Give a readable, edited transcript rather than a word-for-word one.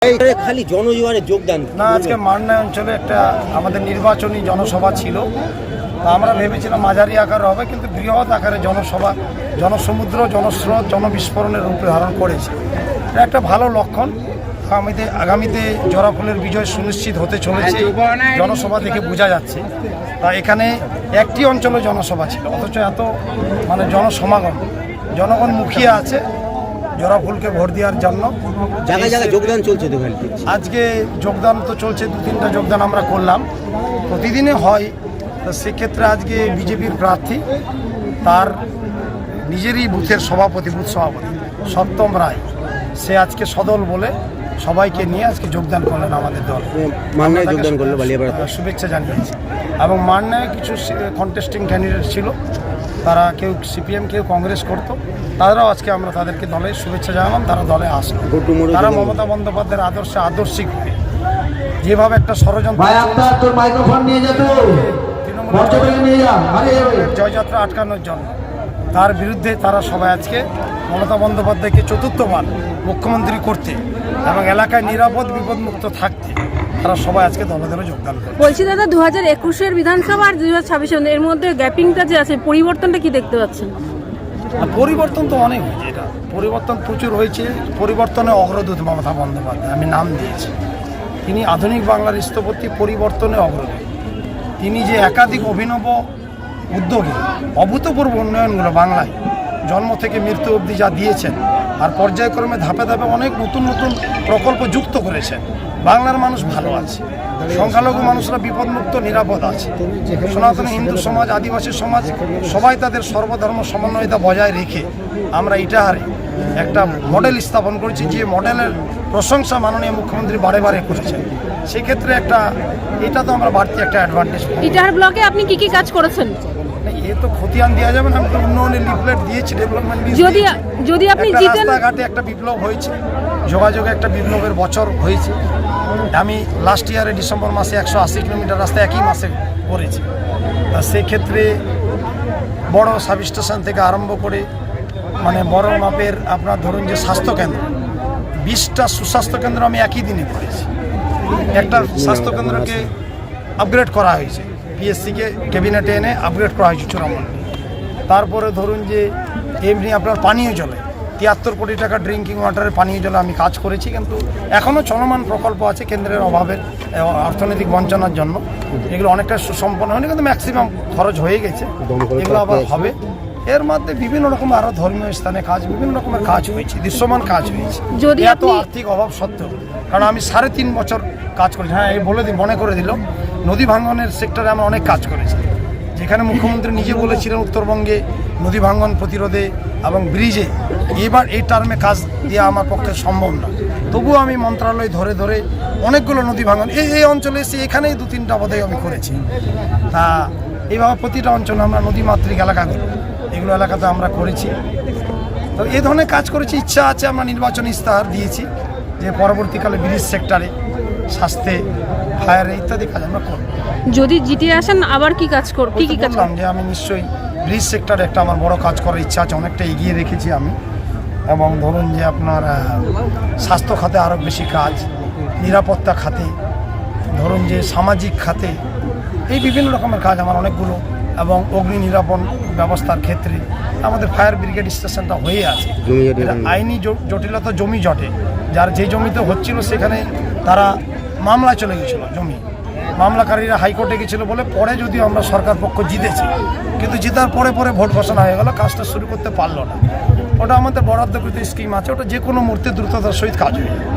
খালি জনজোয়ারে যোগদান না, আজকে মান্না অঞ্চলে একটা আমাদের নির্বাচনী জনসভা ছিল। তা আমরা ভেবেছিলাম মাঝারি আকার হবে, কিন্তু বৃহৎ আকারে জনসভা, জনসমুদ্র, জনস্রোত, জনবিস্ফোরণের রূপ ধারণ করেছে। এটা একটা ভালো লক্ষণ। আগামীতে জোড়াফুলের বিজয় সুনিশ্চিত হতে চলেছে, জনসভা দেখে বোঝা যাচ্ছে। তা এখানে একটি অঞ্চলে জনসভা ছিল, অথচ এত জনসমাগম, জনগণ মুখিয়ে আছে জোড়াফুলকে ভোট দেওয়ার জন্য। জায়গায় জায়গায় যোগদান চলছে তো। আজকে যোগদান তো চলছে, 2-3টা যোগদান আমরা করলাম, প্রতিদিনে হয়। তো সেক্ষেত্রে আজকে বিজেপির প্রার্থী, তার নিজেরই বুথের সভাপতি, বুথ সভাপতি সপ্তম রায়, সে আজকে সদল বলে সবাইকে নিয়ে আজকে যোগদান করলেন আমাদের দল। মান্নায় যোগদান করলো, বালিয়াপাড়াতে শুভেচ্ছা জানিয়েছি। এবং মান্নায় কিছু কন্টেস্টিং ক্যান্ডিডেট ছিল, তারা কেউ সিপিএম, কেউ কংগ্রেস করতো, তারাও আজকে আমরা তাদেরকে দলে শুভেচ্ছা জানালাম, তারা দলে আসলো। তারা মমতা বন্দ্যোপাধ্যায়ের আদর্শে আদর্শিক হয়ে যেভাবে একটা ষড়যন্ত্র জয়যাত্রা আটকানোর জন্য, তার বিরুদ্ধে তারা সবাই আজকে মমতা বন্দ্যোপাধ্যায়কে চতুর্থবার মুখ্যমন্ত্রী করতে এবং এলাকায় নিরাপদ বিপদমুক্ত থাকতে তারা সবাই আজকে দলে দলে যোগদান করে। বলছি দাদা, 2021-এর বিধানসভা আর 2026 এর মধ্যে গ্যাপিংটা যে আছে, পরিবর্তনটা কি দেখতে পাচ্ছেন? পরিবর্তন তো অনেক হয়েছে, এটা পরিবর্তন প্রচুর হয়েছে। পরিবর্তনে অগ্রদূত মমতা বন্দ্যোপাধ্যায়, আমি নাম দিয়েছি। তিনি আধুনিক বাংলার স্থপতি, পরিবর্তনে অগ্রদূত। তিনি যে একাধিক অভিনব উদ্যোগে অভূতপূর্ব উন্নয়নগুলো বাংলায় জন্ম থেকে মৃত্যু অবধি যা দিয়েছেন, আর পর্যায়ক্রমে ধাপে ধাপে অনেক নতুন নতুন প্রকল্প যুক্ত করেছেন, বাংলার মানুষ ভালো আছে, সংখ্যালঘু মানুষরা বিপদমুক্ত, নিরাপদ আছে। সনাতনী হিন্দু সমাজ, আদিবাসী সমাজ সবাই তাদের সর্বধর্ম সমন্বয়তা বজায় রেখে আমরা ইটাহারে একটা মডেল স্থাপন করেছি, যে মডেলের প্রশংসা মাননীয় মুখ্যমন্ত্রী বারে বারে করেছেন। সেক্ষেত্রে এটা তো আমরা বাড়তি একটা অ্যাডভান্টেজ। ইটাহার ব্লকে আপনি কি কি কাজ করেছেন? এ তো খতিয়ান দেওয়া যাবে না, আমি তো উন্নয়নের লিফলেট দিয়েছি, ডেভেলপমেন্ট। যদি আপনি জিতেন, রাস্তাঘাটে একটা বিপ্লব হয়েছে, যোগাযোগে একটা বিপ্লবের বছর হয়েছে। আমি লাস্ট ইয়ারে ডিসেম্বর মাসে 180 কিলোমিটার রাস্তা একই মাসে করেছি। সেক্ষেত্রে বড় সাব স্টেশন থেকে আরম্ভ করে বড় মাপের আপনার ধরুন যে স্বাস্থ্যকেন্দ্র, 20টা সুস্বাস্থ্য কেন্দ্র আমি একই দিনে করেছি। একটা স্বাস্থ্যকেন্দ্রকে আপগ্রেড করা হয়েছে, পিএসসিকে ক্যাবিনেটে এনে আপগ্রেড করা হয়েছে চূড়ামণ্ডলে। তারপরে ধরুন যে এমনি আপনার পানীয় জলে 73 কোটি টাকা ড্রিঙ্কিং ওয়াটারের পানীয় জলে আমি কাজ করেছি, কিন্তু এখনও চলমান প্রকল্প আছে কেন্দ্রের অভাবের, অর্থনৈতিক বঞ্চনার জন্য। এগুলো অনেকটা সুসম্পন্ন হয়নি, কিন্তু ম্যাক্সিমাম খরচ হয়ে গেছে, এগুলো আবার হবে। এর মধ্যে বিভিন্ন রকম আরও ধর্মীয় স্থানে কাজ, বিভিন্ন রকমের কাজ হয়েছে, দৃশ্যমান কাজ হয়েছে। যদি এত আর্থিক অভাব সত্ত্বেও, কারণ আমি 3.5 বছর কাজ করেছি। হ্যাঁ, এই মনে করে দিল, নদী ভাঙ্গনের সেক্টরে আমরা অনেক কাজ করেছি, যেখানে মুখ্যমন্ত্রী নিজে বলেছিলেন উত্তরবঙ্গে নদী ভাঙ্গন প্রতিরোধে এবং ব্রিজে এবার এই টার্মে কাজ দেওয়া আমার পক্ষে সম্ভব না। তবুও আমি মন্ত্রণালয় ধরে ধরে অনেকগুলো নদী ভাঙ্গন এই অঞ্চলে এসে এখানেই 2-3টা বোধহয় আমি করেছি। তা এইভাবে প্রতিটা অঞ্চলে আমরা নদীমাতৃক এলাকাগুলো, এগুলো এলাকাতে আমরা করেছি। তো এই ধরনের কাজ করেছি। ইচ্ছা আছে, আমরা নির্বাচনী ইস্তাহার দিয়েছি যে পরবর্তীকালে ব্রিজ সেক্টরে, স্বাস্থ্যে, ফায়ারে ইত্যাদি কাজ আমরা করব। যদি জিতে আসেন আবার কি কাজ করব? কি কাজ করলাম যে আমি নিশ্চয়ই ব্রিজ সেক্টরে একটা আমার বড় কাজ করার ইচ্ছা আছে, অনেকটা এগিয়ে রেখেছি আমি। এবং ধরুন যে আপনার স্বাস্থ্য খাতে আরও বেশি কাজ, নিরাপত্তা খাতে, ধরুন যে সামাজিক খাতে, এই বিভিন্ন রকমের কাজ আমার অনেকগুলো। এবং অগ্নি নিরাপণ ব্যবস্থার ক্ষেত্রে আমাদের ফায়ার ব্রিগেড স্টেশনটা হয়ে আছে। আইনি জটিলতা, জমি জটে, যার যে জমিতে হচ্ছিল সেখানে তারা মামলা চলে গেছিলো, জমি মামলাকারীরা হাইকোর্টে গেছিলো বলে, পরে যদিও আমরা সরকার পক্ষ জিতেছি, কিন্তু জেতার পরে ভোট ঘোষণা হয়ে গেল, কাজটা শুরু করতে পারলো না। ওটা আমাদের বরাদ্দকৃত স্কিম আছে, ওটা যে কোনো মুহূর্তে দ্রুততার সহিত কাজ হয়ে যায়।